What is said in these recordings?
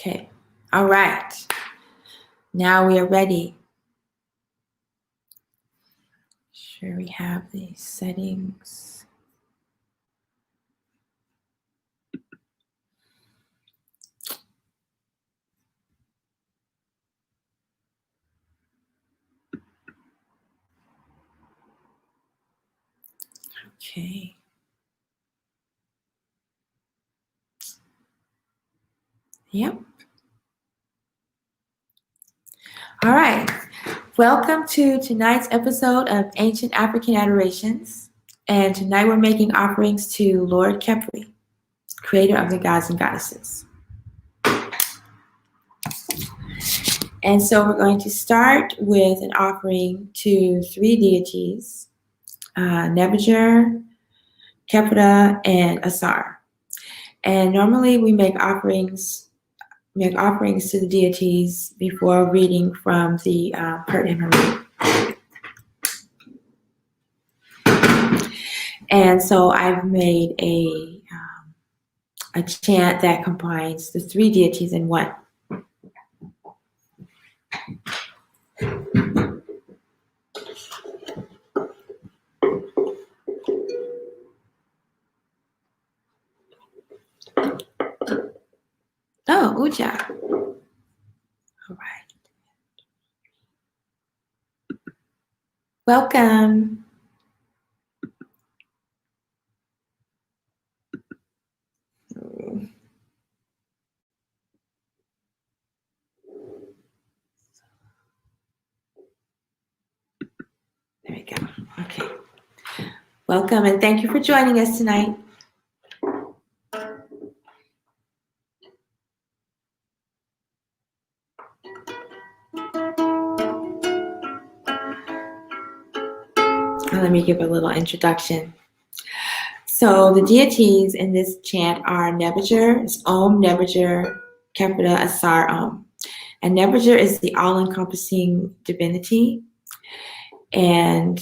Okay. All right. Now we are ready. Sure we have the settings. Okay. Yep. All right. Welcome to tonight's episode of Ancient African Adorations. And tonight we're making offerings to Lord Khepri, creator of the gods and goddesses. And so we're going to start with an offering to three deities, Nebuchadnezzar, Khepri, and Asar. And normally we make offerings to the deities before reading from the Pert and Marie. And so I've made a chant that combines the three deities in one. Oh, Uja. All right. Welcome. There we go. Okay. Welcome and thank you for joining us tonight. Let me give a little introduction. So the deities in this chant are Nebuchadnezzar, it's Om, Nebuchadnezzar, Khepri, Asar, Om. And Nebuchadnezzar is the all-encompassing divinity. And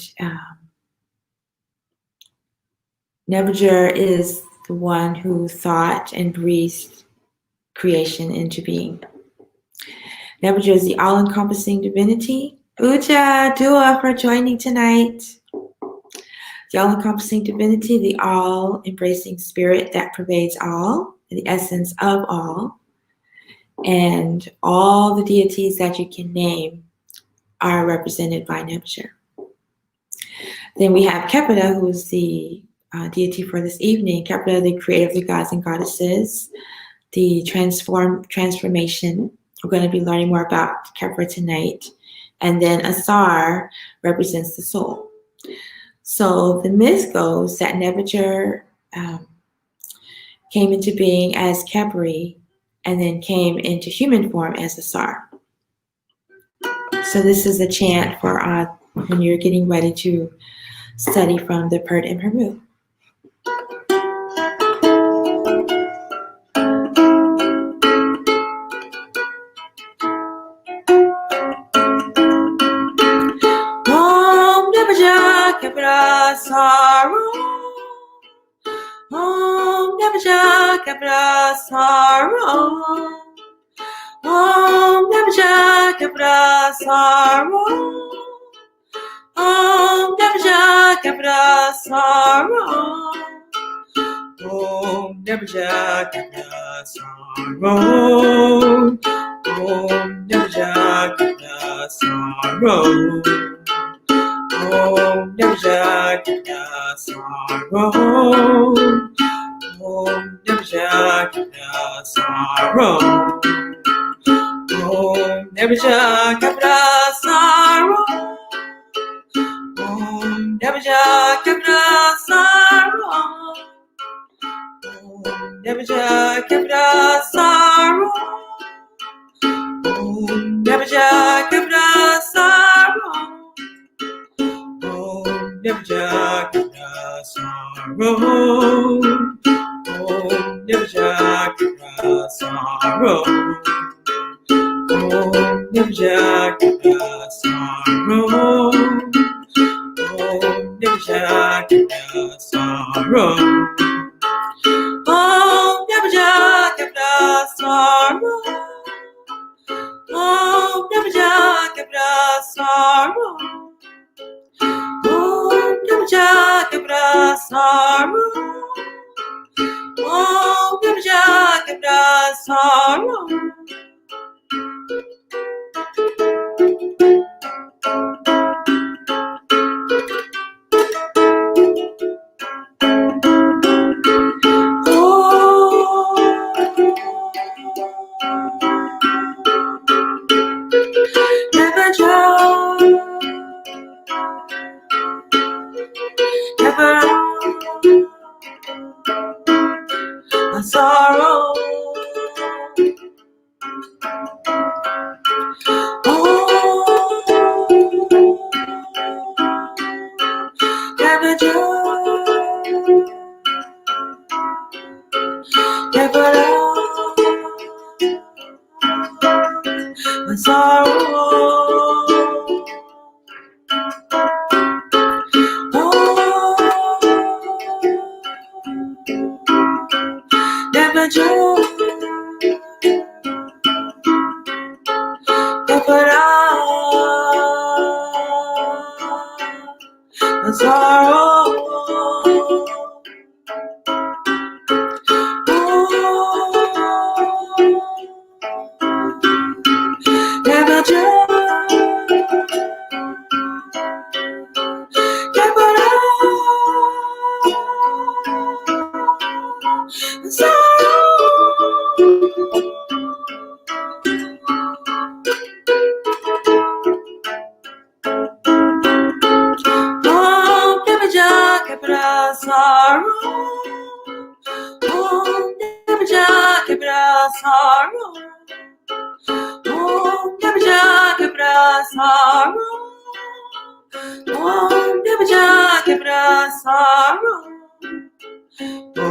Nebuchadnezzar is the one who thought and breathed creation into being. Nebuchadnezzar is the all-encompassing divinity. Uja, Dua for joining tonight. The all-encompassing divinity, the all-embracing spirit that pervades all, the essence of all. And all the deities that you can name are represented by Nebuchadnezzar. Then we have Khepri, who is the deity for this evening. Khepri, the creator of the gods and goddesses, the transformation. We're going to be learning more about Khepri tonight. And then Asar represents the soul. So the myth goes that Nebuchadnezzar came into being as Khepri and then came into human form as Asar. So this is a chant for when you're getting ready to study from the Pert and Peru. Om Nebuchadnezzar Khepri Asar Om Nebuchadnezzar Khepri Asar Om Nebuchadnezzar Khepri Asar Om Nebuchadnezzar Khepri Asar Om Nebuchadnezzar Khepri Asar Om Nebuchadnezzar Khepri Asar Om Nebuchadnezzar Khepri Asar Om Nebuchadnezzar Khepri Asar Om Nebuchadnezzar Khepri Asar Om Nebuchadnezzar Khepri Asar Om Nebuchadnezzar Khepri Asar Om Nebuchadnezzar Khepri Asar Om Nebuchadnezzar Khepri Asar Om Nebuchadnezzar Khepri Asar Om Nebuchadnezzar Khepri Asar Om Nebuchadnezzar Khepri Asar Om Nebuchadnezzar Khepri Asar sorrow. Never joy, never a sorrow. Never joy, never a sorrow. Never joy, never a sorrow. Never joy, never a sorrow. Oh, never joy, never a sorrow. Oh, never joy, never a sorrow. Oh, never joy, never a sorrow.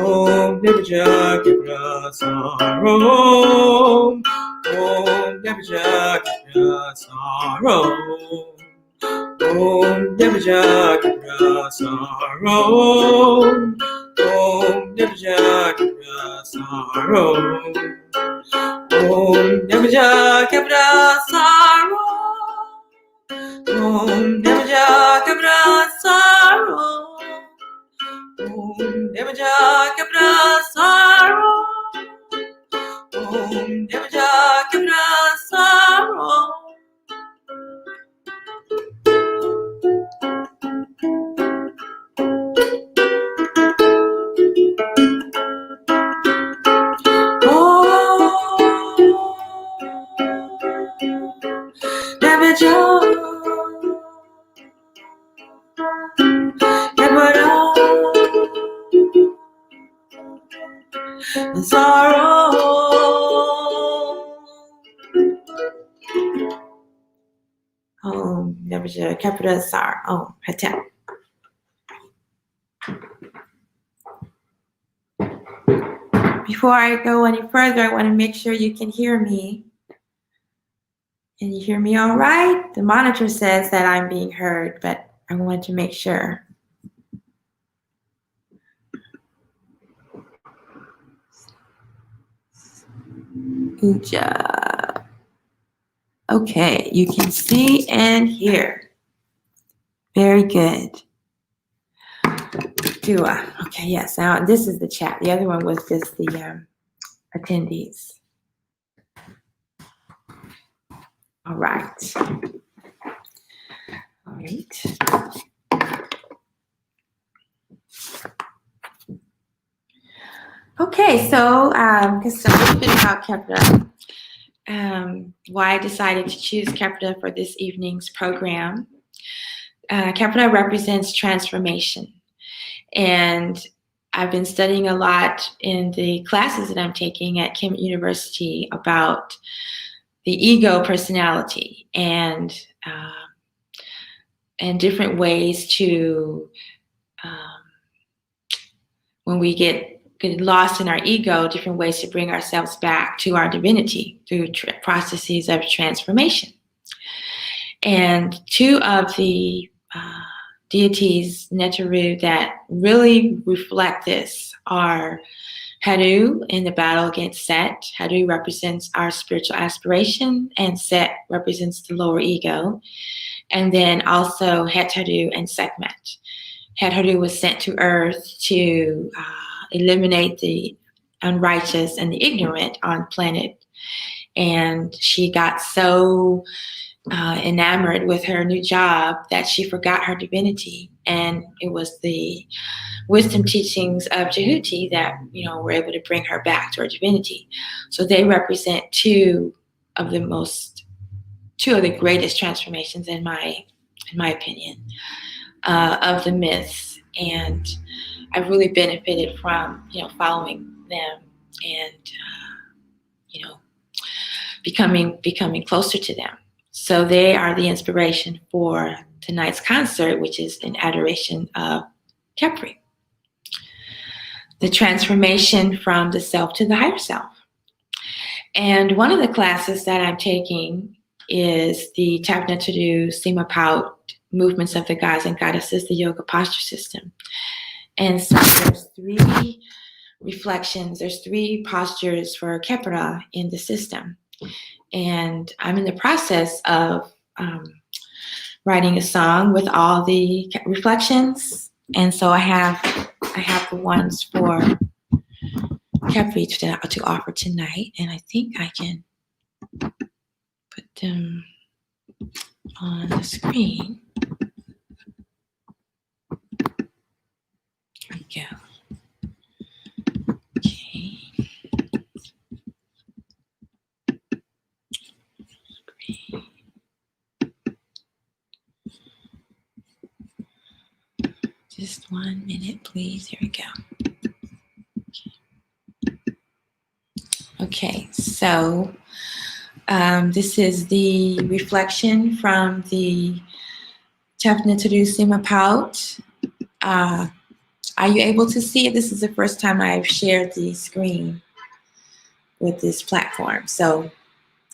Oh, never joy, never a sorrow. Oh, never joy, never a sorrow. Oh, never joy, never a sorrow. Oh, never joy, never a sorrow. Oh, never joy, never a sorrow. Oh, never joy, never a sorrow. Oh, never joy, never a sorrow. Oh, never joy, never a sorrow. Oh, never joy, never a sorrow. Never joy, never sorrow. Oh, never joy, capital sorrow. Oh, hatap. Before I go any further, I want to make sure you can hear me. Can you hear me all right? The monitor says that I'm being heard, but I want to make sure. Good job. Okay, you can see and hear. Very good. Okay, yes, now this is the chat. The other one was just the attendees. All right. All right. Okay, so just a little bit about Kepra. Why I decided to choose Kepra for this evening's program. Kepra represents transformation. And I've been studying a lot in the classes that I'm taking at Kemetic University about the ego personality and different ways to, when we get lost in our ego, different ways to bring ourselves back to our divinity through processes of transformation. And two of the deities, Neteru, that really reflect this are Haru in the battle against Set. Haru represents our spiritual aspiration, and Set represents the lower ego. And then also Het-Haru and Sekhmet. Het-Haru was sent to Earth to eliminate the unrighteous and the ignorant on planet. And she got so enamored with her new job that she forgot her divinity. And it was the wisdom teachings of Jehuti that, were able to bring her back to her divinity. So they represent two of the greatest transformations in my opinion, of the myths. And I've really benefited from, following them and, becoming closer to them. So they are the inspiration for tonight's concert, which is an adoration of Khepri. The transformation from the self to the higher self. And one of the classes that I'm taking is the Tapna to do Sima Paut movements of the gods and goddesses, the yoga posture system. And so there's 3 reflections, there's 3 postures for Khepri in the system. And I'm in the process of writing a song with all the reflections. And so I have the ones for Khepri to offer tonight, and I think I can put them on the screen. There we go. Okay. Just 1 minute, please. Here we go. Okay, so this is the reflection from the Tapna to do Sima Paut. Are you able to see it? This is the first time I've shared the screen with this platform, so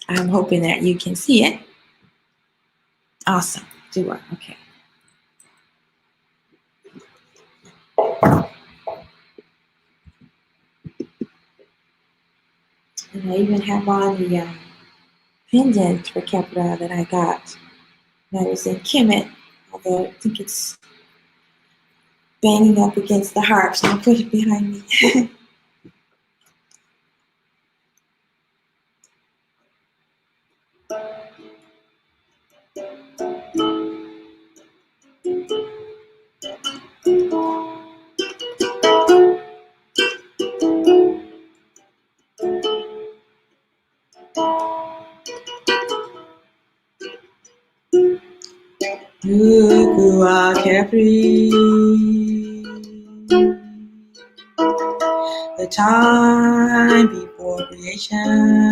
I'm hoping that you can see it. Awesome. Do it. Okay. And I even have on the pendant for Khepri that I got when I was in Kemet, although I think it's banging up against the harp, so I'll put it behind me. Lord Khepri, the time before creation,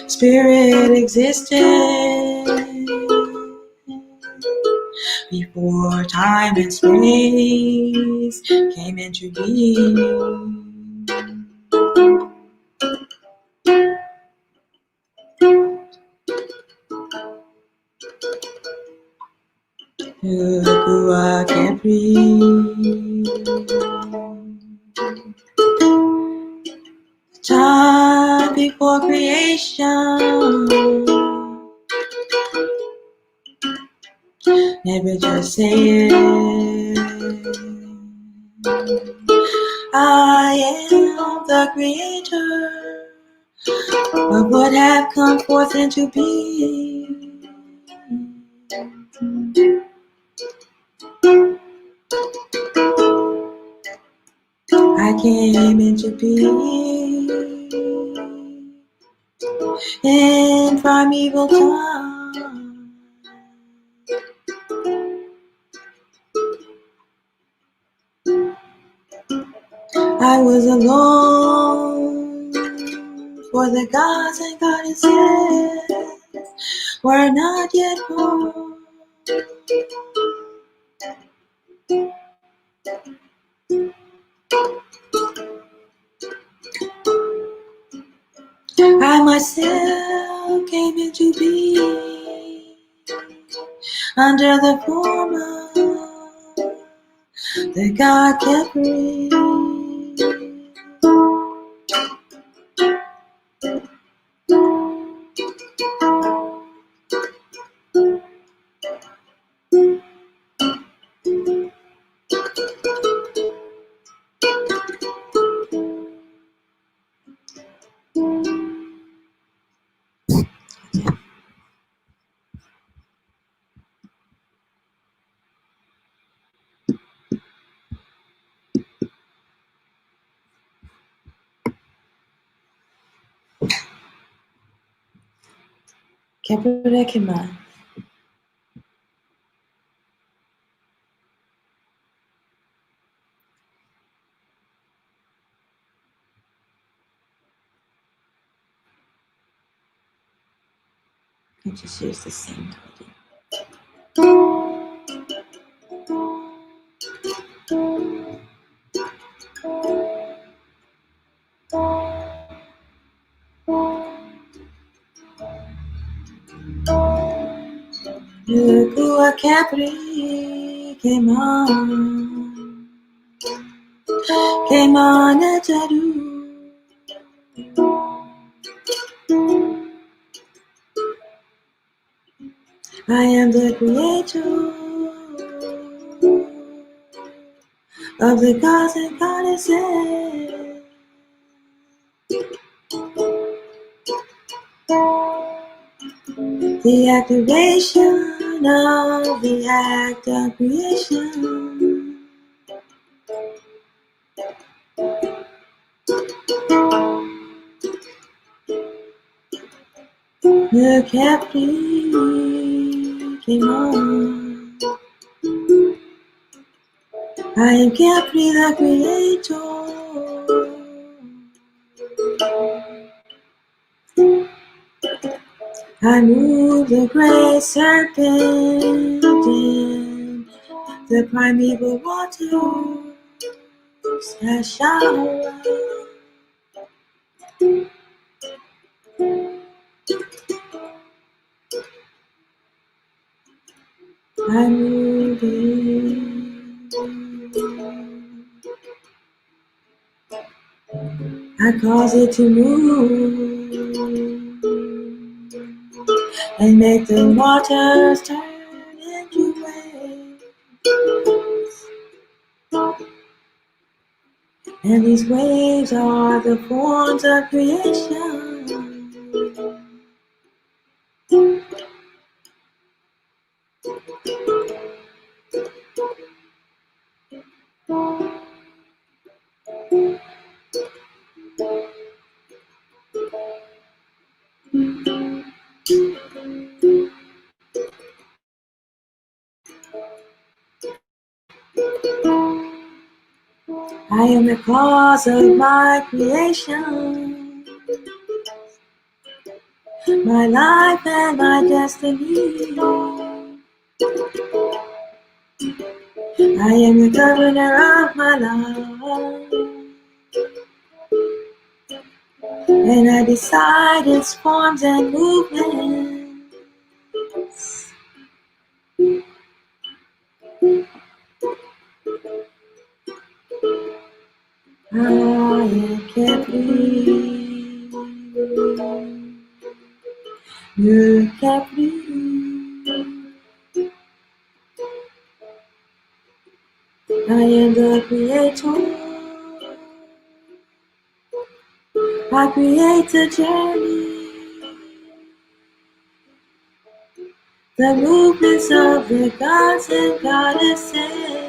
Spirit existed before time and space came into being. Lord Khepri, time before creation, never just say it. I am the creator of what have come forth into being. I came into being in primeval time. I was alone, for the gods and goddesses were not yet born. I myself came into being under the form of the God Khepri. Keperekema. I just use the same melody. Lord Khepri came on a jadu. I am the creator of the gods and goddesses. The activation of the act of creation. Lord Khepri came on. I am Khepri the creator. I move the great serpent in the primeval waters that shower. I move it. I cause it to move and make the waters turn into waves. And these waves are the forms of creation. I am the cause of my creation, my life and my destiny. I am the governor of my life, and I decide its forms and movements. I can't breathe. You can't breathe. I am the creator. I create the journey, the movements of the gods and goddesses.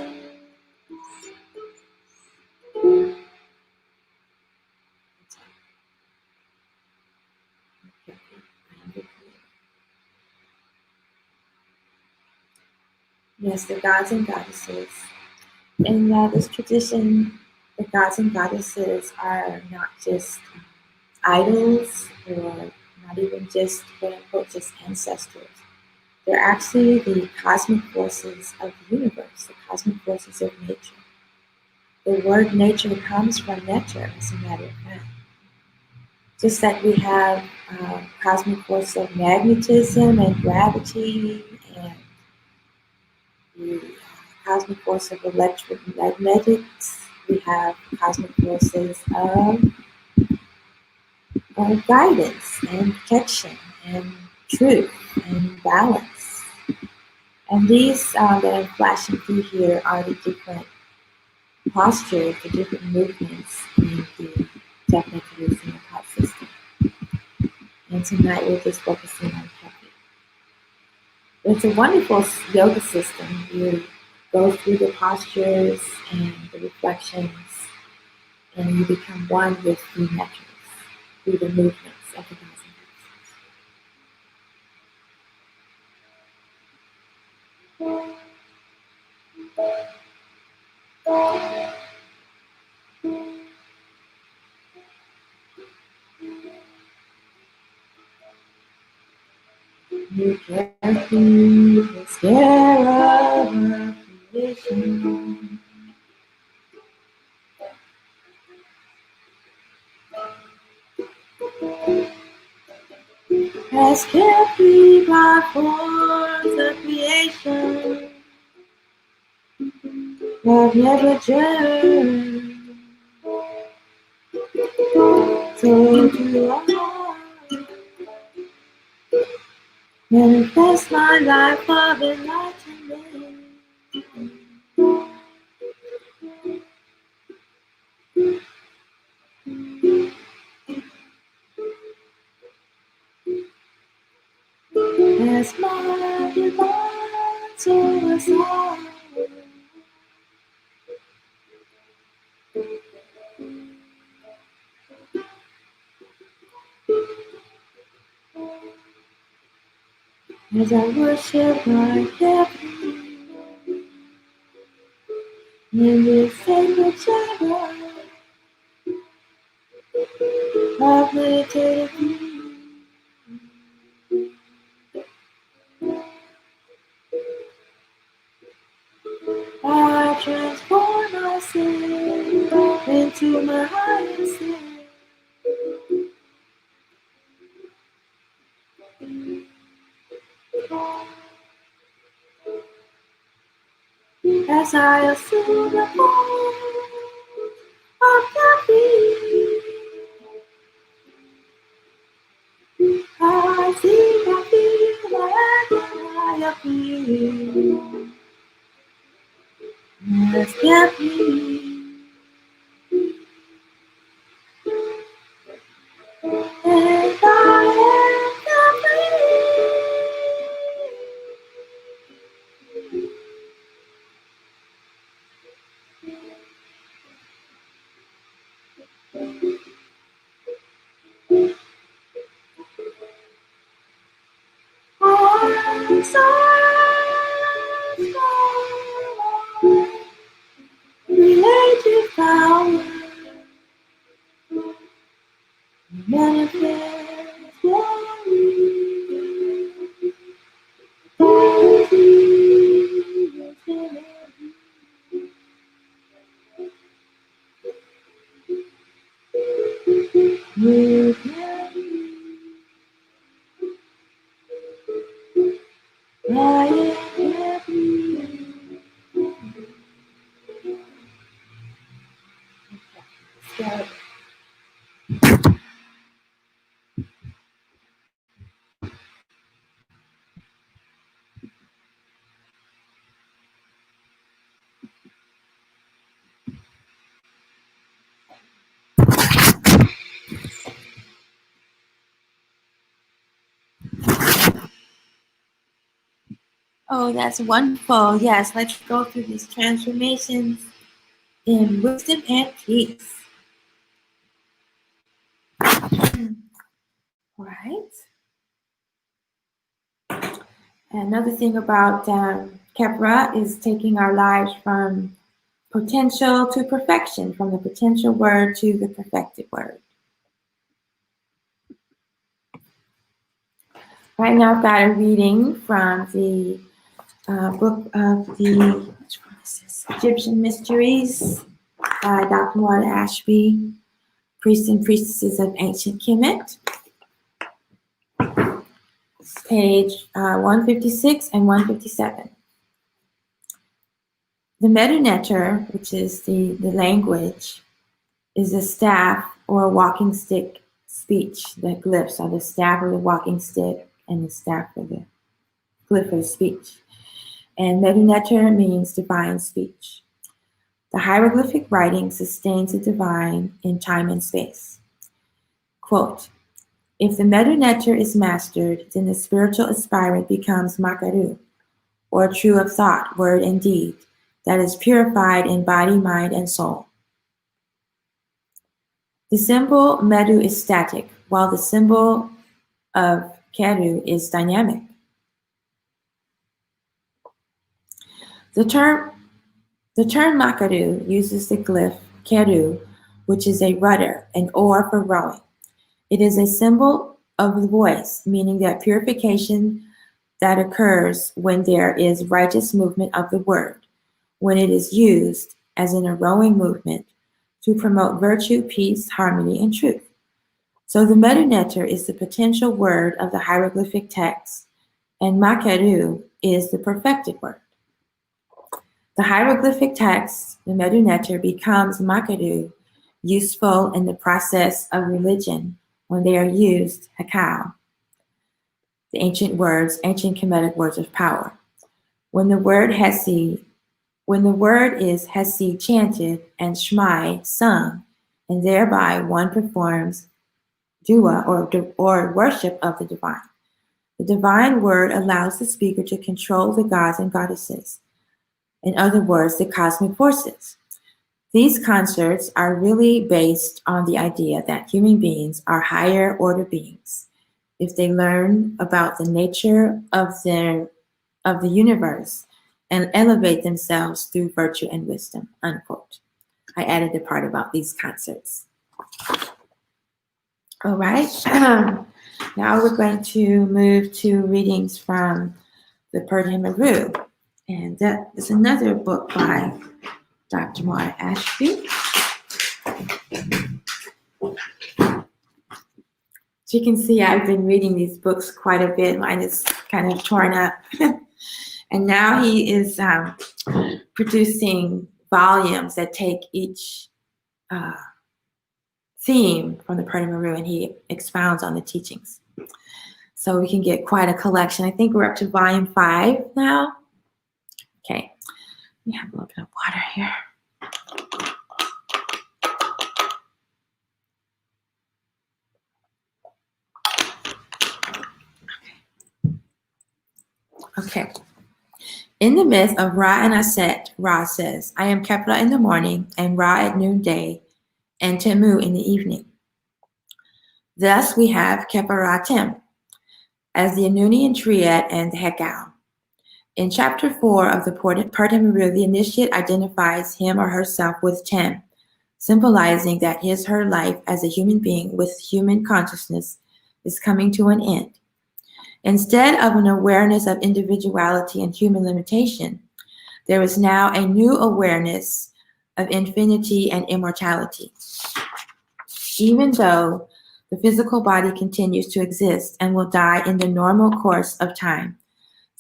Yes, the gods and goddesses. In this tradition, the gods and goddesses are not just idols or not even just quote unquote just ancestors. They're actually the cosmic forces of the universe, the cosmic forces of nature. The word nature comes from nectar, as a matter of fact. Just like we have cosmic force of magnetism and gravity and the cosmic force of electromagnetics, we have cosmic forces of guidance and protection and truth and balance. And these that I'm flashing through here are the different postures, the different movements in the technique used in the thought system. And tonight we're just focusing on Khepri. It's a wonderful yoga system. You go through the postures and the reflections, and you become one with the metrics through the movements of the gods and goddesses. You carefully take care of our creation. Has carefully brought forth the creation of never judged. So to all manifest my life of enlightenment. As my divine soul, as I worship my Khepri in this sacred chamber of meditative peace, I transform myself into my highest self. As I assume the form of Khepri, I see, I feel, I appear. As Khepri, and I am Khepri. I'm so strong, creative power, manifest glory, you can, I am happy. Oh, that's wonderful. Yes, let's go through these transformations in wisdom and peace. Right. Another thing about Khepri is taking our lives from potential to perfection, from the potential word to the perfected word. Right now, I've got a reading from the book of the Egyptian Mysteries by Dr. Wanda Ashby, Priests and Priestesses of Ancient Kemet, page 156 and 157. The Medu-Neter, which is the language, is a staff or a walking stick speech. The glyphs are the staff or the walking stick and the staff or the glyph of speech. And Medu-Neter means divine speech. The hieroglyphic writing sustains the divine in time and space. Quote, if the Medu-Neter is mastered, then the spiritual aspirant becomes Makaru, or true of thought, word, and deed, that is purified in body, mind, and soul. The symbol Medu is static, while the symbol of Keru is dynamic. The term Makaru uses the glyph Keru, which is a rudder, an oar for rowing. It is a symbol of the voice, meaning that purification that occurs when there is righteous movement of the word, when it is used, as in a rowing movement, to promote virtue, peace, harmony, and truth. So the Meduneter is the potential word of the hieroglyphic text, and Makaru is the perfected word. The hieroglyphic text, the Meduneter, becomes Makaru, useful in the process of religion when they are used, Hakau, the ancient Kemetic words of power. When the word is Hesi chanted and Shmai sung, and thereby one performs dua or worship of the divine. The divine word allows the speaker to control the gods and goddesses. In other words, the cosmic forces. These concerts are really based on the idea that human beings are higher order beings if they learn about the nature of the universe and elevate themselves through virtue and wisdom, unquote. I added the part about these concerts. All right. Now we're going to move to readings from the Perdhamaru. And that is another book by Dr. Maura Ashby. As you can see, I've been reading these books quite a bit. Mine is kind of torn up. And now he is producing volumes that take each theme from the Perdhamaru, and he expounds on the teachings. So we can get quite a collection. I think we're up to volume 5 now. Okay, we have a little bit of water here. Okay. In the myth of Ra and Aset, Ra says, I am Khepri in the morning, and Ra at noonday, and Temu in the evening. Thus we have Khepri as the Anunian triad and the Hekau. In chapter 4 of the Perdhamaru, the initiate identifies him or herself with Tem, symbolizing that her life as a human being with human consciousness is coming to an end. Instead of an awareness of individuality and human limitation, there is now a new awareness of infinity and immortality. Even though the physical body continues to exist and will die in the normal course of time,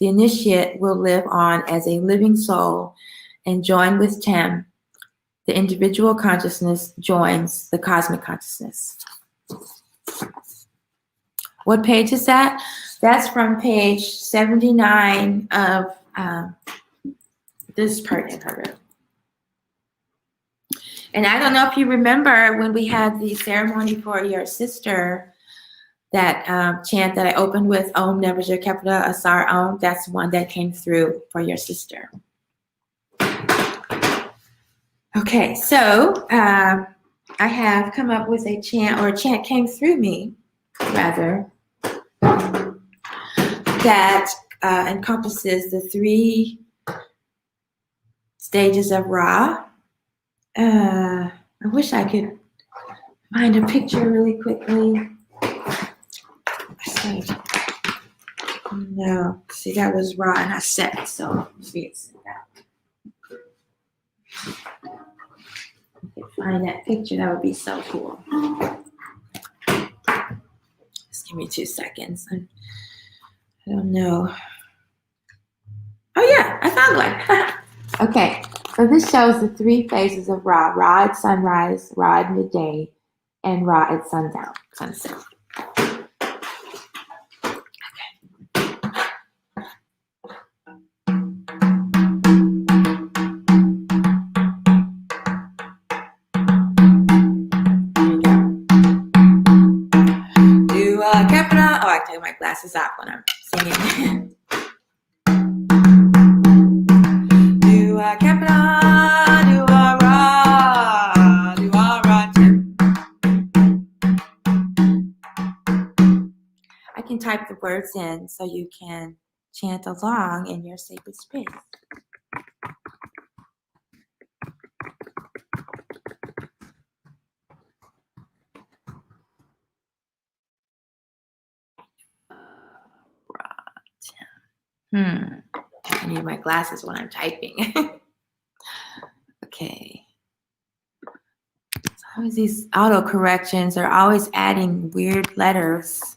the initiate will live on as a living soul and join with Tem. The individual consciousness joins the cosmic consciousness. What page is that? That's from page 79 of this Perdhamaru. And I don't know if you remember when we had the ceremony for your sister, that chant that I opened with, Om Nebuchadnezzar Kepra Asar Om, that's one that came through for your sister. Okay, so I have come up with a chant, or a chant came through me, rather, that encompasses the 3 stages of Ra. I wish I could find a picture really quickly. No, see, that was Ra and Aset, so see, it's that. If I could find that picture, that would be so cool. Just give me 2 seconds. I don't know. Oh yeah, I found one. Okay, so this shows the 3 phases of Ra. Ra at sunrise, Ra at midday, and Ra at sundown, sunset. Kepra. Oh, I take my glasses off when I'm singing. Kepra, Ra, Tem. I can type the words in so you can chant along in your sacred space. I need my glasses when I'm typing. Okay. So always these auto corrections are always adding weird letters.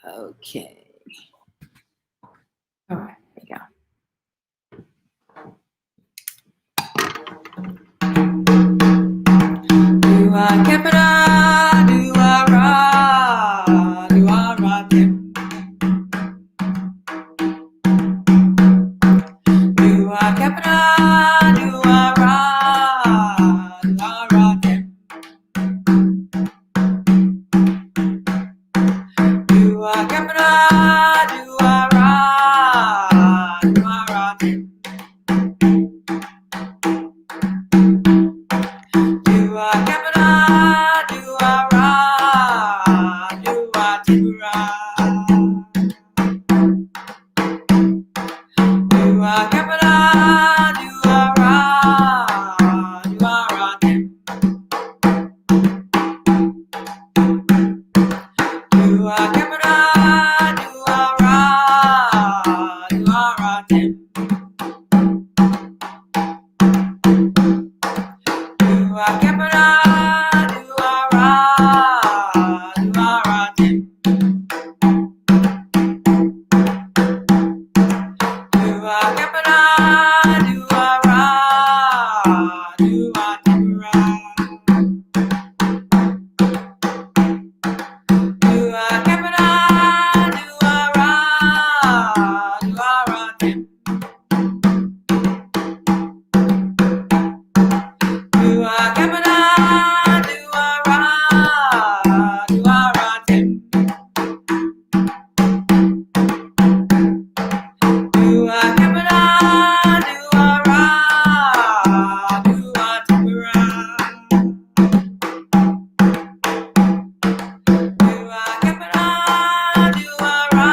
Okay. All right, there we go. Do I capita, do I ra, do I ra, do I capita, do I ra, do I ra, do I capita, do I ra, do I ra, do I capita, do I ra, do I ra. Do I capita, do I ra, do I ra, do I capita, do I ra, do I ra, do I capita, do I ra, do I ra, do I capita, do I ra, do I ra. Do I capita, do I ra, do I ra, do I capita, do I ra, do I ra, do I capita, do I ra, do I ra. Do I capita, do I ra,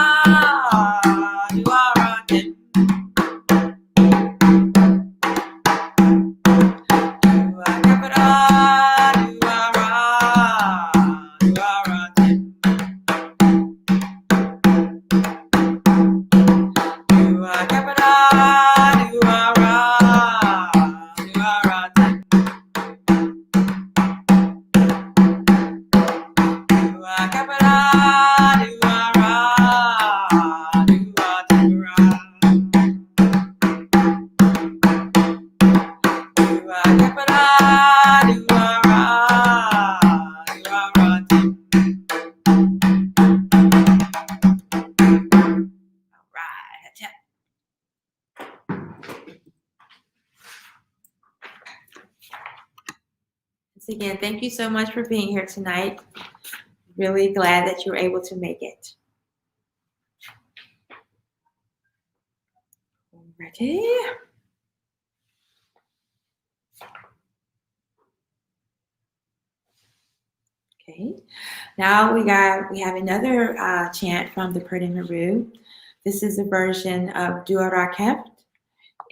do I ra, do I capita, do I ra, do I ra, do I capita, do I ra, do I ra, do I capita, do I ra, do I ra. Do I capita, do I ra, do I ra, all right. Once again, thank you so much for being here tonight. Really glad that you were able to make it. Ready? Okay. Now we have another chant from the Purdy Maru. This is a version of Dua Rakep,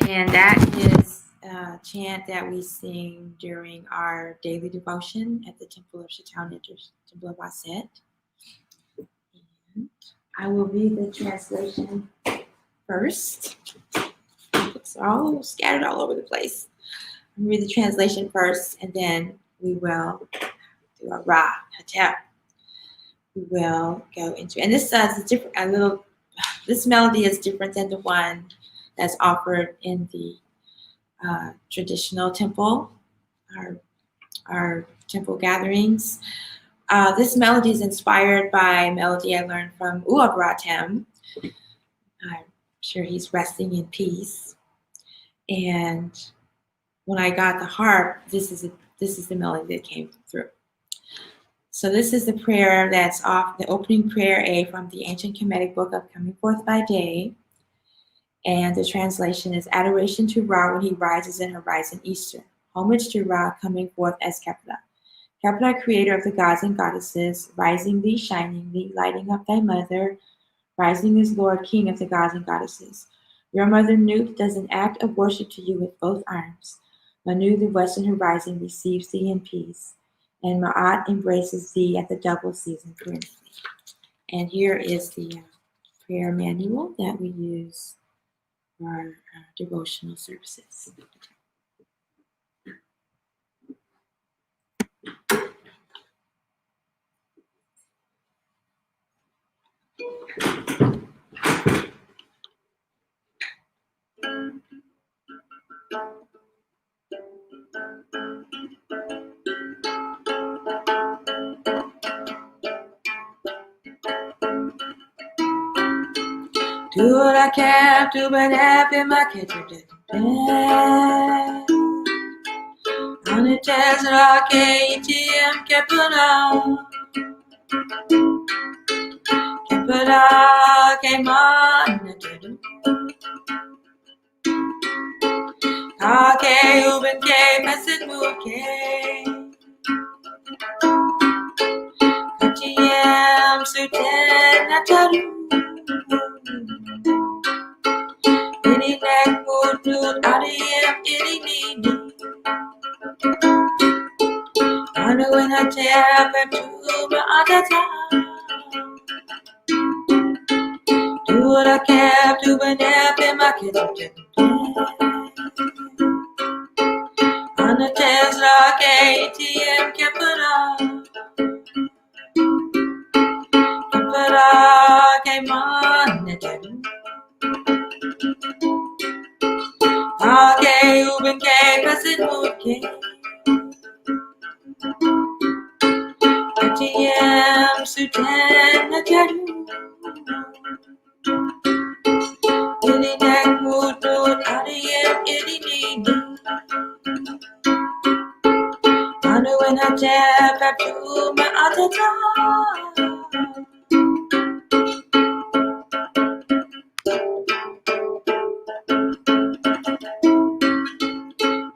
and that is a chant that we sing during our daily devotion at the Temple of Chaitanya, Temple of Aset. And I will read the translation first. It's all scattered all over the place. I'll read the translation first, and then we will do a Ra Hatep. We will go into, and this is different. This melody is different than the one that's offered in the traditional temple, our temple gatherings. This melody is inspired by a melody I learned from Uab Ratem. I'm sure he's resting in peace. And when I got the harp, this is the melody that came through. So this is the prayer that's off the opening prayer A from the ancient Kemetic book of Coming Forth by Day. And the translation is Adoration to Ra when he rises in horizon Easter. Homage to Ra coming forth as Khepri. Khepri, creator of the gods and goddesses, rising thee, shining thee, lighting up thy mother, rising is Lord, king of the gods and goddesses. Your mother Nut does an act of worship to you with both arms. Manu, the western horizon, receives thee in peace. and Ma'at embraces thee at the double season currently. And here is the prayer manual that we use for our devotional services. Tura cap to benap in my kitchen. On the test rock ATM Kepara came on. Kake Uben K Message Mood K GM Suten Nataru Any neck mood mood RDM any need I know when I tap and to my other time do what I kept to a nap in my kitchen on the Tesla ATM Kepara came on Ake Uben K Passing Mood K ATM Suten Nataru Any neck mood mood RDM any need I know when I tap up to my other time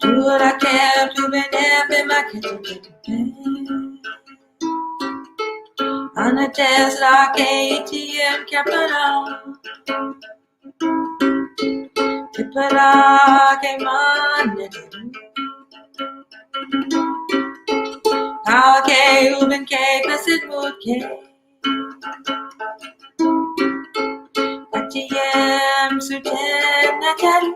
do what I can to be nap in my kitchen on a Tesla ATM Kepara came on Ake Uben K Passage Mood K ATM Suten Nataru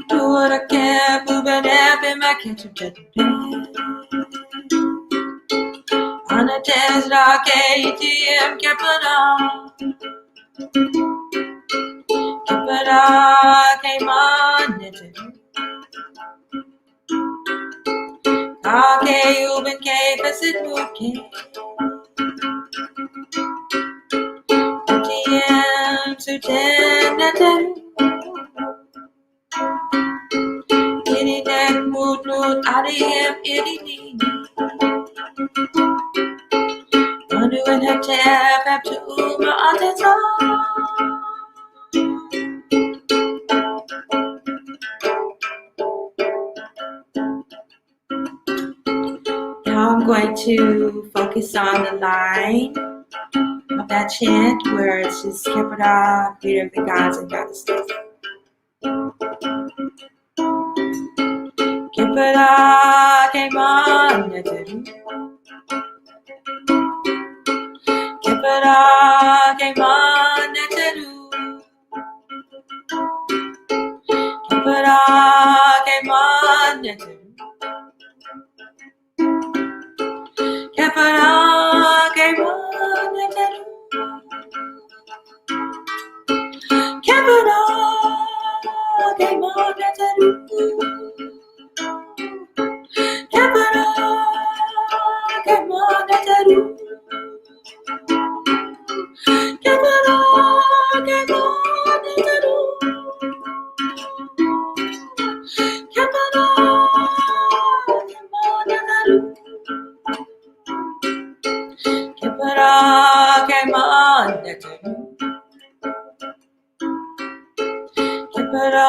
do what I can Uben nap in my kitchen on a Tesla ATM Kepara came on Ake Uben K Passage Mood K ATM Suten Nataru Any neck mood mood RDM any need Wonder when I tap up to my other side Now I'm going to focus on the line of that chant where it's just Kepara, creator of the gods and goddesses. Kepara came on Kepara came on Kepara came on Kepara came on Kepara came on Kepara came on Kepara came Kepara came on Kepara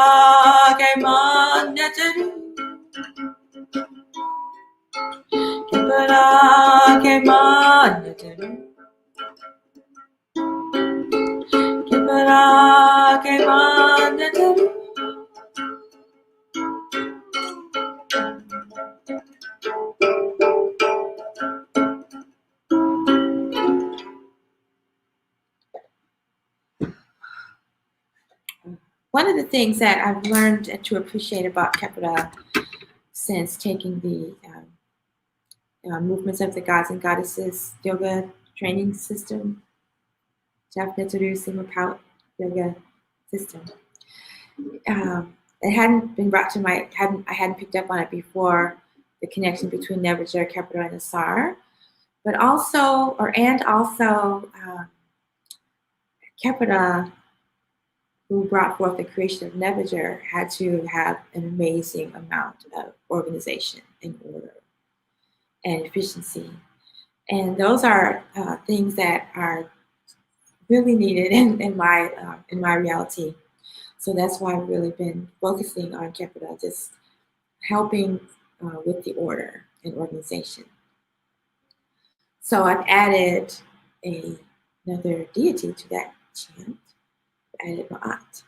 came on Kepara came on Kepara One of the things that I've learned to appreciate about Khepri since taking the movements of the gods and goddesses yoga training system, Japanese Sima yoga system, it hadn't been brought to I hadn't picked up on it before, the connection between Nebuchadnezzar, Khepri, and Asar, but also Khepri, who brought forth the creation of Nebuchadnezzar, had to have an amazing amount of organization and order and efficiency. And those are things that are really needed in my reality. So that's why I've really been focusing on Khepri, just helping with the order and organization. So I've added another deity to that chant. I added Ma'at.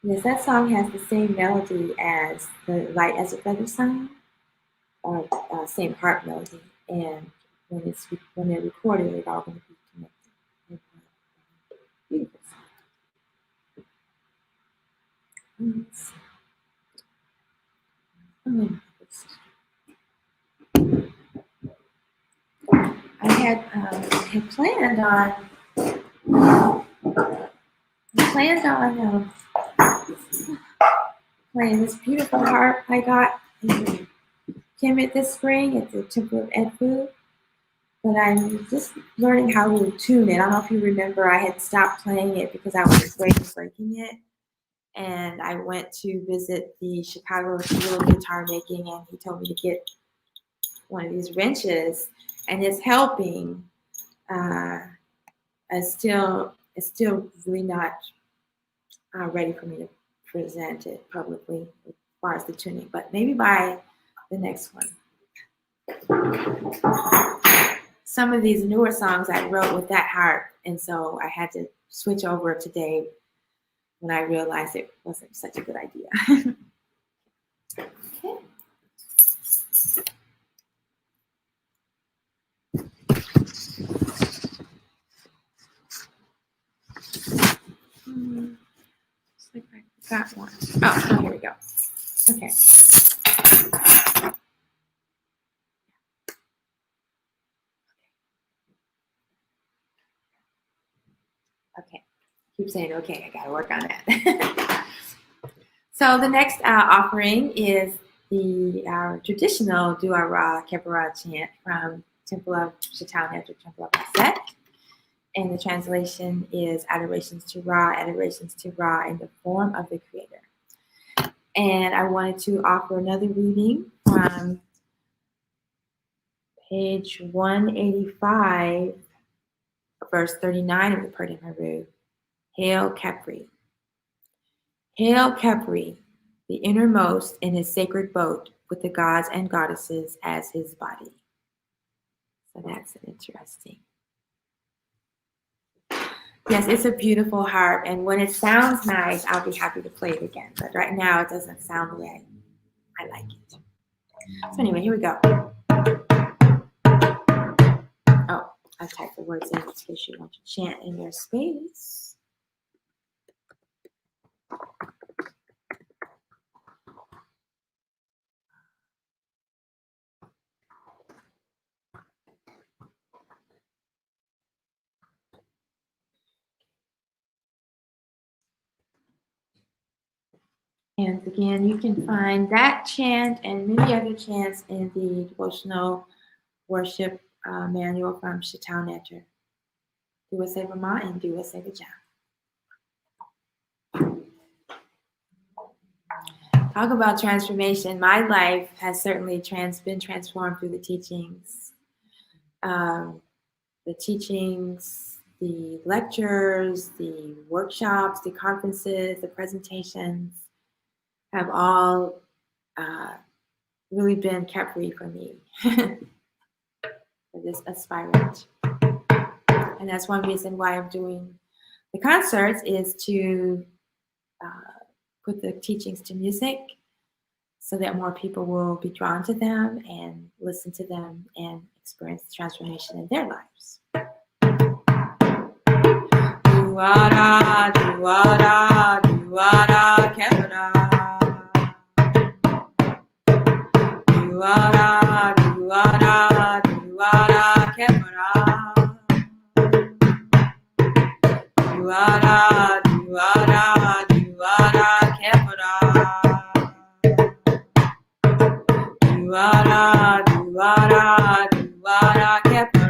Yes, that song has the same melody as the Light as a Feather song, or same harp melody. And when they're recorded, it's all going to be connected. Beautiful song. I had planned on playing this beautiful harp I got in Kemet this spring at the Temple of Edfu, but I'm just learning how to tune it. I don't know if you remember, I had stopped playing it because I was afraid of breaking it, and I went to visit the Chicago Little Guitar Making, and he told me to get one of these wrenches, and it's helping. It's still really not ready for me to present it publicly as far as the tuning, but maybe by the next one Some of these newer songs I wrote with that harp, and so I had to switch over today when I realized it wasn't such a good idea. Okay. Looks like I got one. Oh, here we go. Okay. Okay. Keep saying okay. I gotta work on that. So the next offering is the traditional Lord Khepri chant from Temple of Shaitan after Temple of Aset. And the translation is Adorations to Ra in the form of the Creator. And I wanted to offer another reading from page 185, verse 39 of the Purdah Haru. Hail Khepri. Hail Khepri, the innermost in his sacred boat with the gods and goddesses as his body. So that's interesting. Yes, it's a beautiful harp, and when it sounds nice, I'll be happy to play it again. But right now, it doesn't sound the way I like it. So anyway, here we go. Oh, I typed the words in case you want to chant in your space. And again, you can find that chant and many other chants in the devotional worship manual from Shaitan Netter. Do a Seva and do a Seva Talk about transformation. My life has certainly been transformed through the teachings. The lectures, the workshops, the conferences, the presentations have all really been Khepri for me, for this aspirant. And that's one reason why I'm doing the concerts, is to put the teachings to music so that more people will be drawn to them and listen to them and experience the transformation in their lives. Duwara, duwara, duwara, Khepri. Duwara, duwara, duwara, Khepri. Duwara, duwara, duwara, Khepri. Duwara, duwara, duwara, Khepri.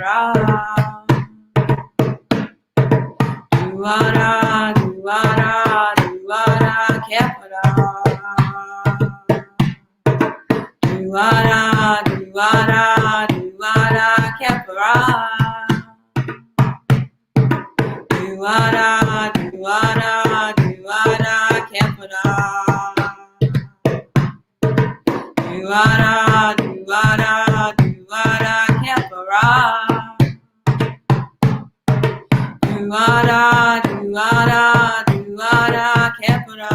Duwara, duwara, duwara, Khepri. Duwara, duwara, duwara, Khepri. Duwara, duwara, duwara, Khepri. Duwara, duwara, duwara, Khepri. Duwara, duwara, duwara, Khepri. Duwara, duwara, duwara, Khepri.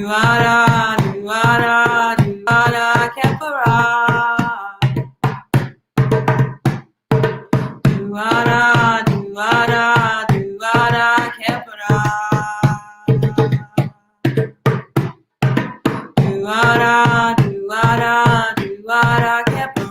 Duwara, duwara, duwara, Khepri. Duwara, duwara, duwara, Khepri. Duwara, duwara, duwara, Khepri.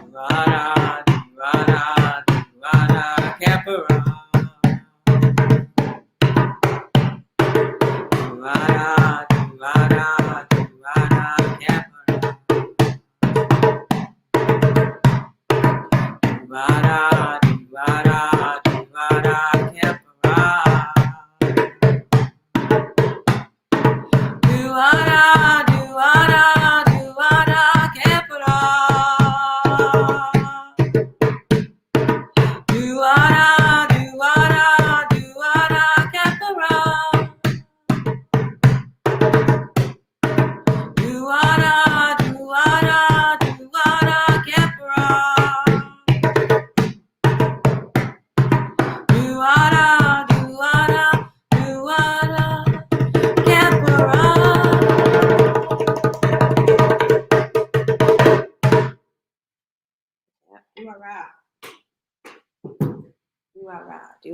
Duwara, duwara, duwara, Khepri. Duwara, duwara, duwara, Khepri. Duwara, duwara, duwara, Khepri.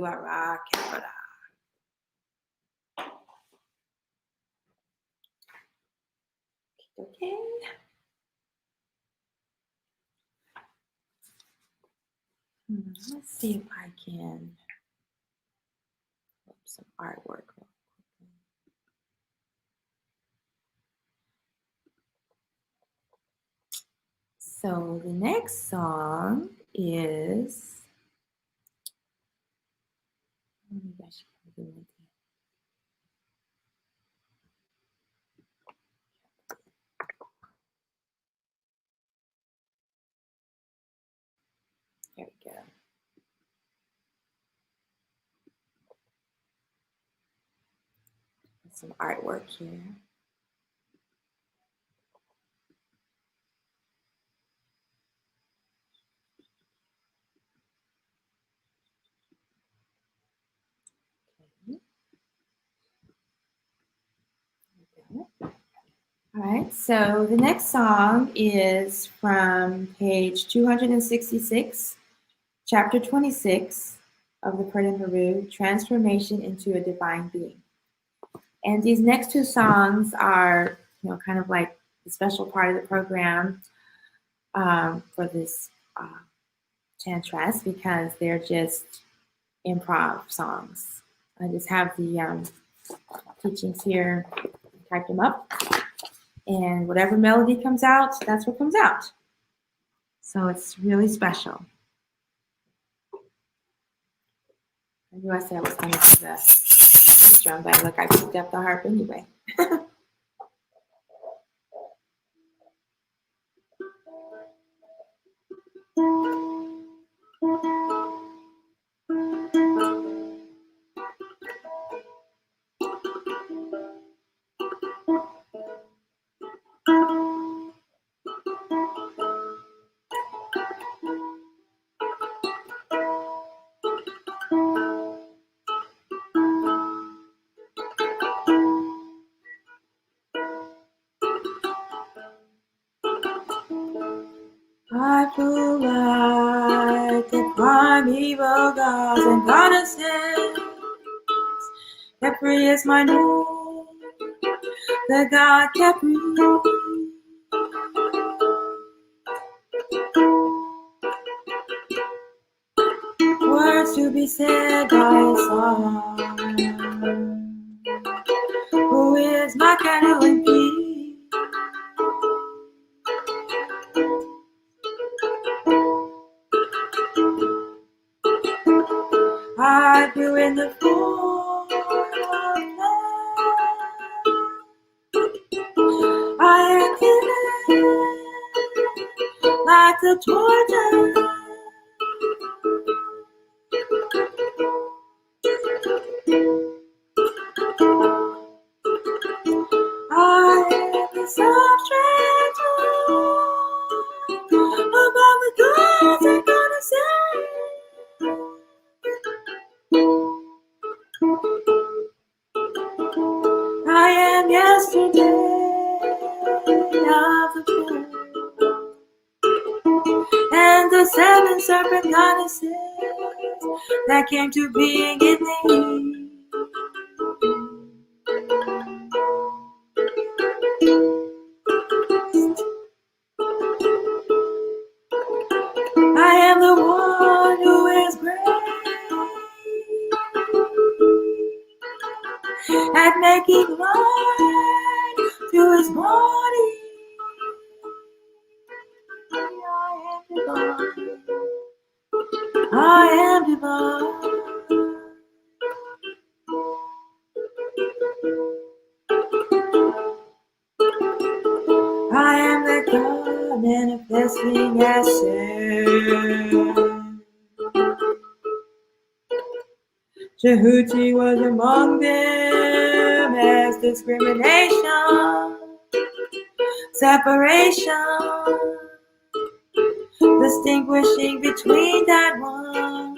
Lord Khepri. Okay. Let's see if I can put some artwork real quickly. So the next song is, maybe I should do it. There we go. Some artwork here. All right, so the next song is from page 266, chapter 26 of the Purdon Haru, Transformation into a Divine Being. And these next two songs are, kind of like the special part of the program for this Chantras, because they're just improv songs. I just have the teachings here, typed them up, and whatever melody comes out, that's what comes out. So it's really special. I knew I said I was going to do the drum, but look, I picked up the harp anyway. I flew like the primeval gods and goddesses. Khepri is my name, the god Khepri. Words to be said by a song. Who is my candle in peace? I grew in the form of man. I am hidden like the tortoise. I am the substrate above the gods and goddesses. I am yesterday of the past, and the seven serpent goddesses that came to being in me. I am the one who is great at making light to his body. I am divine. I am the God manifesting as sin. Jehuti was among them as discrimination, separation, distinguishing between that one.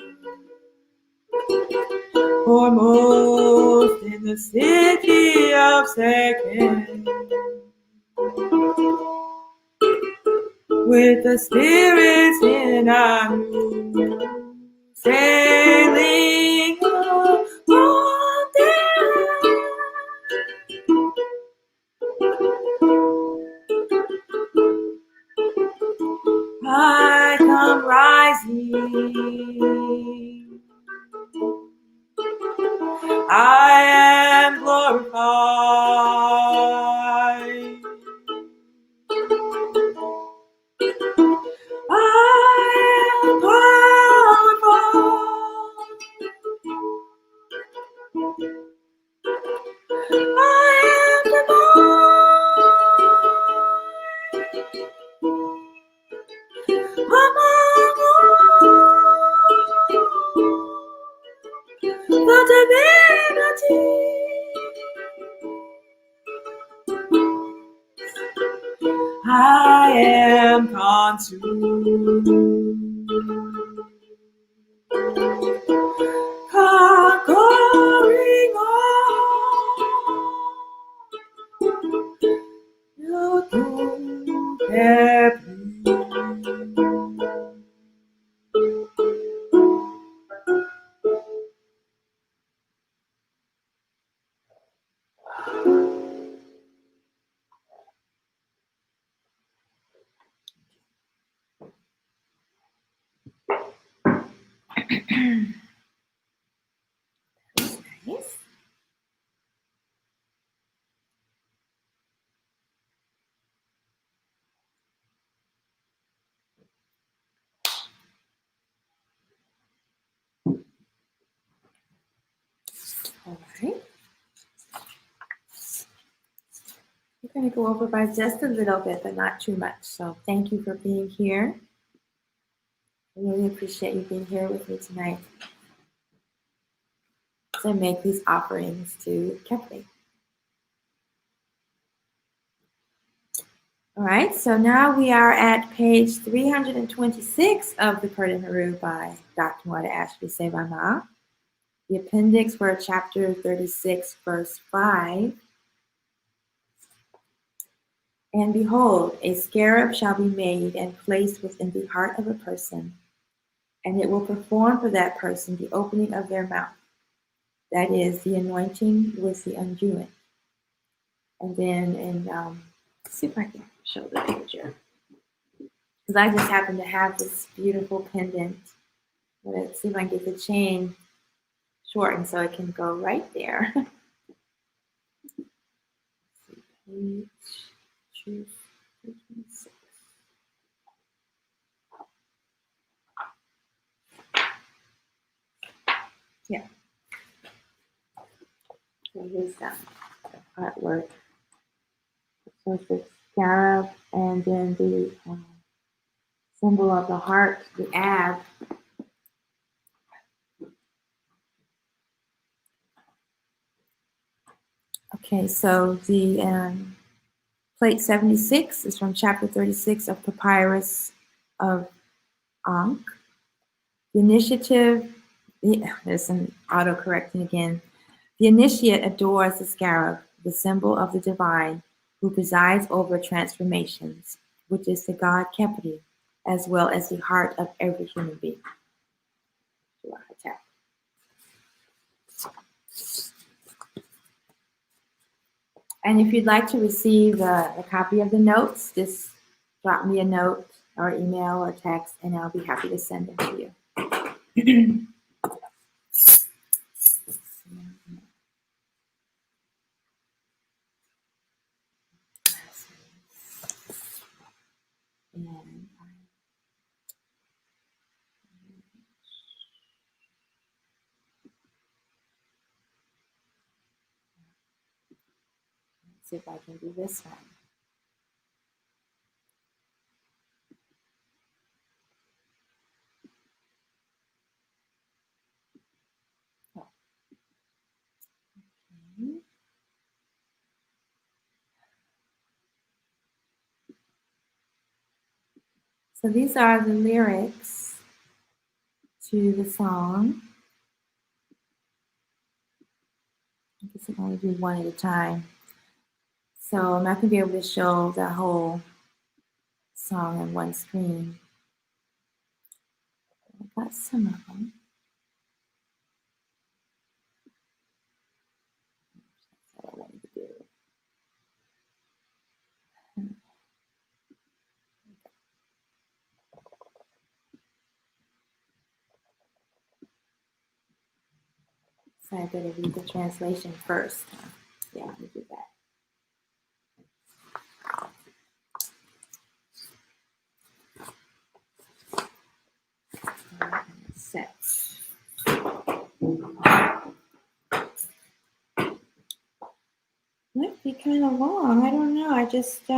Foremost in the city of Second, with the spirits in our room, sailing I am glorified. I am glorified. I am divine. Among all the divinity. I am consumed, conquering all the nice. All right. We're going to go over by just a little bit, but not too much. So thank you for being here. I really appreciate you being here with me tonight as I make these offerings to Khepri. All right, so now we are at page 326 of the Purdah Haru by Dr. Wada Ashby Sevama. The appendix for chapter 36, verse 5. And behold, a scarab shall be made and placed within the heart of a person, and it will perform for that person the opening of their mouth. That is the anointing with the undoing. And then, let's see if I can show the picture. Because I just happen to have this beautiful pendant. Let's see if I can get the chain shortened so it can go right there. Page 226. Yeah. So here's the artwork. So it's the scarab and then the symbol of the heart, the ab. Okay, so the plate 76 is from chapter 36 of Papyrus of Ankh. The initiative, there's some auto-correcting again. The initiate adores the scarab, the symbol of the divine, who presides over transformations, which is the god Khepri, as well as the heart of every human being. And if you'd like to receive a copy of the notes, just drop me a note or email or text, and I'll be happy to send them to you. And let's see if I can do this one. Okay. So these are the lyrics to the song. I guess I'm going to do one at a time. So I'm not going to be able to show the whole song on one screen. I got some of them. That's what I wanted to do. So I better read the translation first. Yeah, let me do that. Sets. Might be kind of long. I don't know. I just it's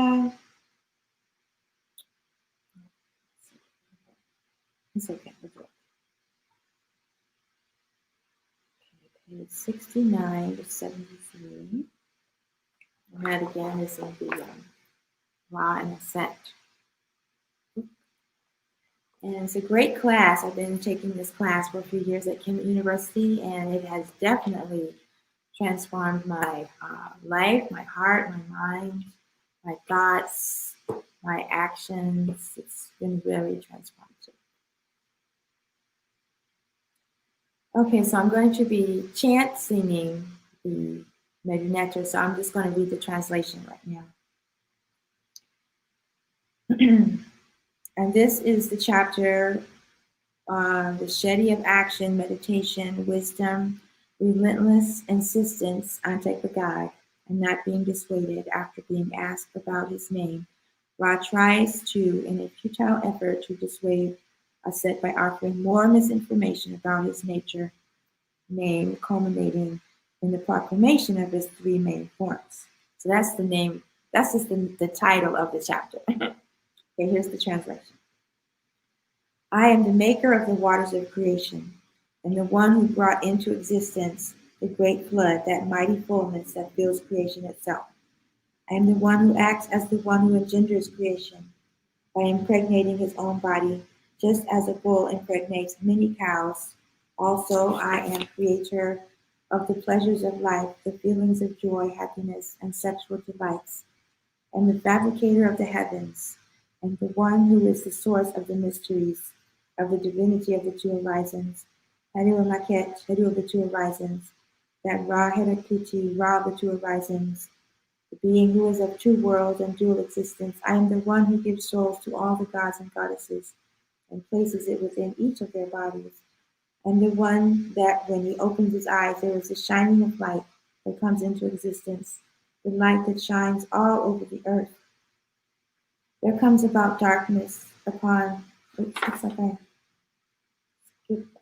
okay. We'll do it. Okay, page 69 to 73. And that again is in the Ra and Ascent. And it's a great class. I've been taking this class for a few years at Kemetic University, and it has definitely transformed my life, my heart, my mind, my thoughts, my actions. It's been very transformative. Okay, so I'm going to be chant singing the Medinetta, so I'm just going to read the translation right now. And this is the chapter on the shedding of action, meditation, wisdom, relentless insistence on Tekagag, and not being dissuaded after being asked about his name. Ra tries to, in a futile effort to dissuade Aset by offering more misinformation about his nature, name, culminating in the proclamation of his three main forms. So that's the name, that's just the title of the chapter. Okay, here's the translation. I am the maker of the waters of creation, and the one who brought into existence the great flood, that mighty fullness that fills creation itself. I am the one who acts as the one who engenders creation by impregnating his own body, just as a bull impregnates many cows. Also, I am creator of the pleasures of life, the feelings of joy, happiness, and sexual delights, and the fabricator of the heavens, and the one who is the source of the mysteries of the divinity of the two horizons, Hedu and Laket, Hedu of the two horizons, that Ra Hedakuti, Ra of the two horizons, the being who is of two worlds and dual existence. I am the one who gives souls to all the gods and goddesses and places it within each of their bodies. And the one that when he opens his eyes, there is a shining of light that comes into existence, the light that shines all over the earth. There comes about darkness upon, oops, looks like I skipped.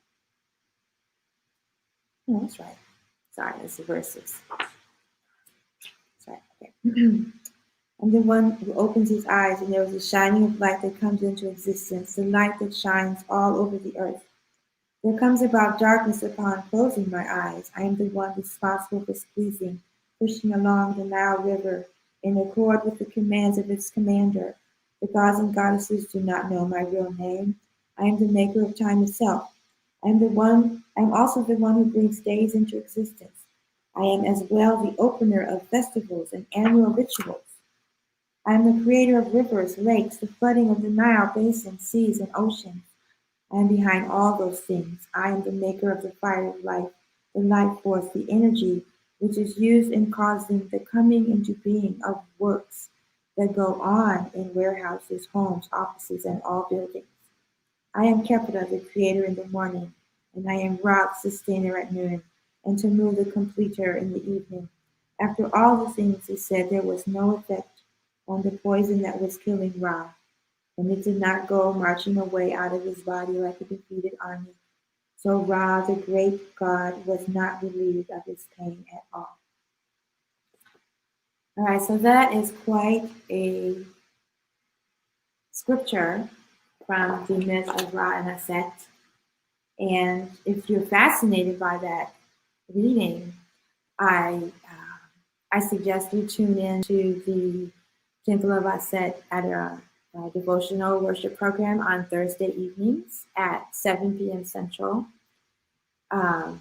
No, that's right. Sorry, it's the verses. Sorry, okay. And the one who opens his eyes, and there is a shining of light that comes into existence, the light that shines all over the earth. There comes about darkness upon closing my eyes. I am the one responsible for squeezing, pushing along the Nile River in accord with the commands of its commander. The gods and goddesses do not know my real name. I am the maker of time itself. I am also the one who brings days into existence. I am as well the opener of festivals and annual rituals. I am the creator of rivers, lakes, the flooding of the Nile basin, seas, and oceans. I am behind all those things. I am the maker of the fire of life, the life force, the energy which is used in causing the coming into being of works that go on in warehouses, homes, offices, and all buildings. I am Kepra, the creator in the morning, and I am Ra, the sustainer at noon, and Tamu, the completer in the evening. After all the things he said, there was no effect on the poison that was killing Ra, and it did not go marching away out of his body like a defeated army. So Ra, the great god, was not relieved of his pain at all. All right, so that is quite a scripture from the myth of Ra and Aset. And if you're fascinated by that reading, I suggest you tune in to the Temple of Aset at a devotional worship program on Thursday evenings at 7 p.m. Central. I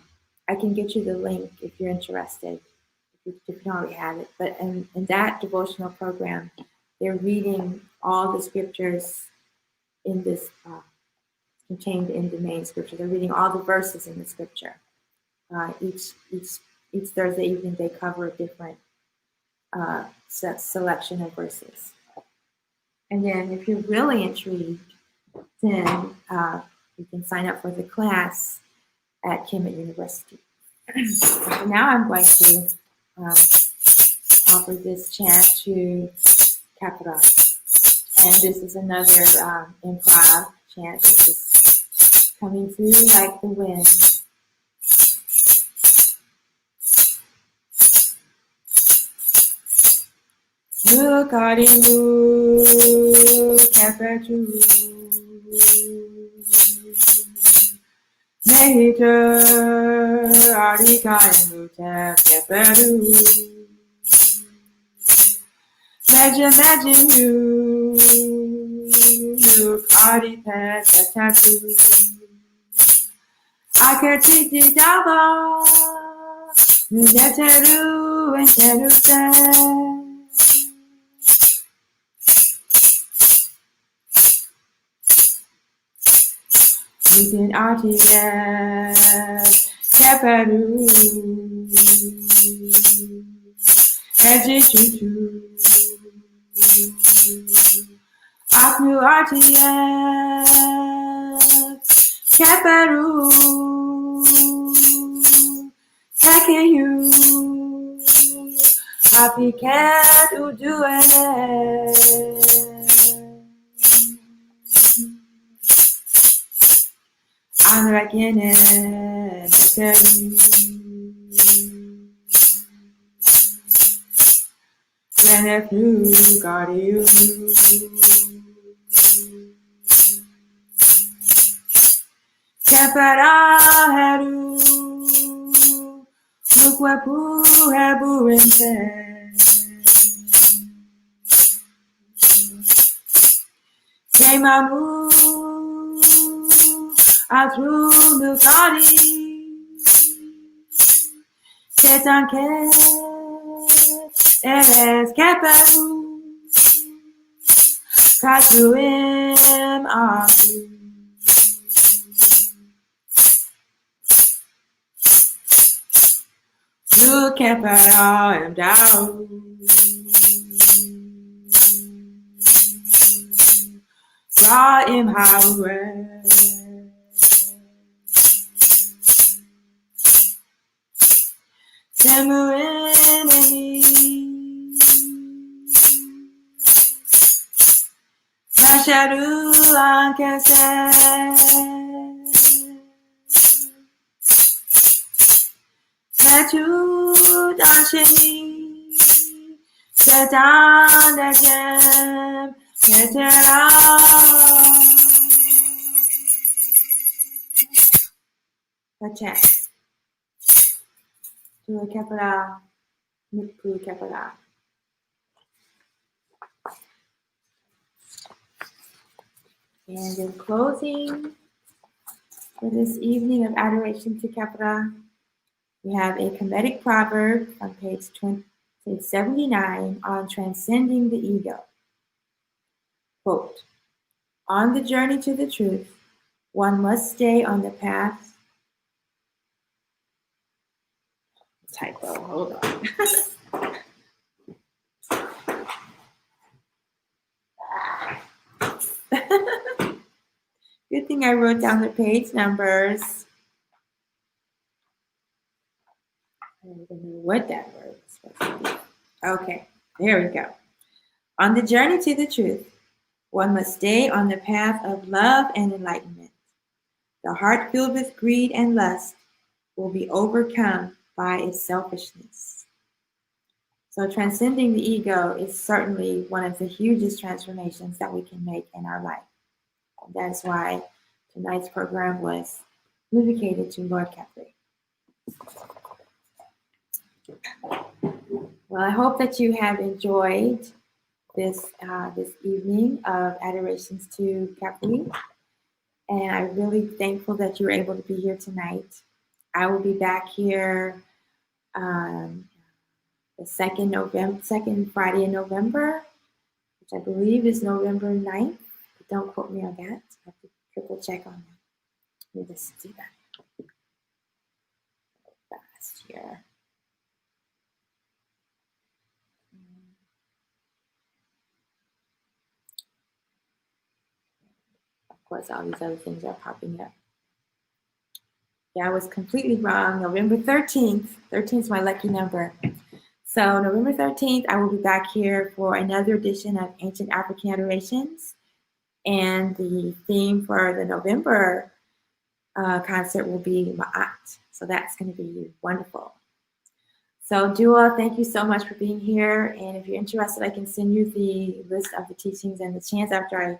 can get you the link if you're interested, if you don't already have it. But in that devotional program, they're reading all the scriptures in this contained in the main scripture. They're reading all the verses in the scripture. Each Thursday evening, they cover a different selection of verses. And then, if you're really intrigued, then you can sign up for the class at Kemetic University. So now I'm going to offer this chant to Khepri. And this is another improv chant that's just coming through like the wind. Look at you, Khepri. Nature, Arika, and Khepri. Imagine you, look at it, tattoo. I can see the double, Neteru and Jerusalem. It's an RTS, Keperu, Ejichuchu, Aknu RTS, Keperu, Takeyu, Happy Cat Uduene. I'm reckoning tell you. When if you got you. Kepera heru. Mukwepu hebu rente. Semamu. Atru Nukari Setanke Eres Keperu Katuim Afu You Kepera and down Ra im Hawe Temu enemy Masharu Ankese Metu Danshini Sedan Dejem Metera Pache to a Khepri, Nikpu Khepri. And in closing for this evening of adoration to Khepri, we have a Kemetic proverb on page 79 on transcending the ego. Quote, on the journey to the truth, one must stay on the path. Typo, hold on. Good thing I wrote down the page numbers. I don't even know what that word is supposed to be. Okay, there we go. On the journey to the truth, one must stay on the path of love and enlightenment. The heart filled with greed and lust will be overcome by its selfishness. So transcending the ego is certainly one of the hugest transformations that we can make in our life. And that's why tonight's program was dedicated to Lord Khepri. Well, I hope that you have enjoyed this evening of adorations to Khepri. And I'm really thankful that you were able to be here tonight. I will be back here the second Friday in November, which I believe is November 9th. But don't quote me on that. I have to triple check on that. Let me just do that fast here. Of course, all these other things are popping up. Yeah, I was completely wrong. November 13th. 13th is my lucky number. So November 13th, I will be back here for another edition of Ancient African Adorations. And the theme for the November concert will be Ma'at. So that's going to be wonderful. So Dua, thank you so much for being here. And if you're interested, I can send you the list of the teachings and the chants after I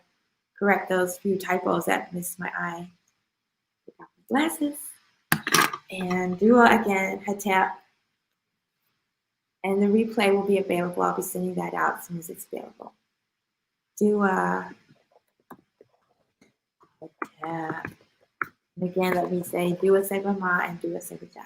correct those few typos that missed my eye. Without my glasses. And Dua again, Hatep. And the replay will be available. I'll be sending that out as soon as it's available. Dua, Hatep. And again, let me say Dua Sebama and Dua Sebaja.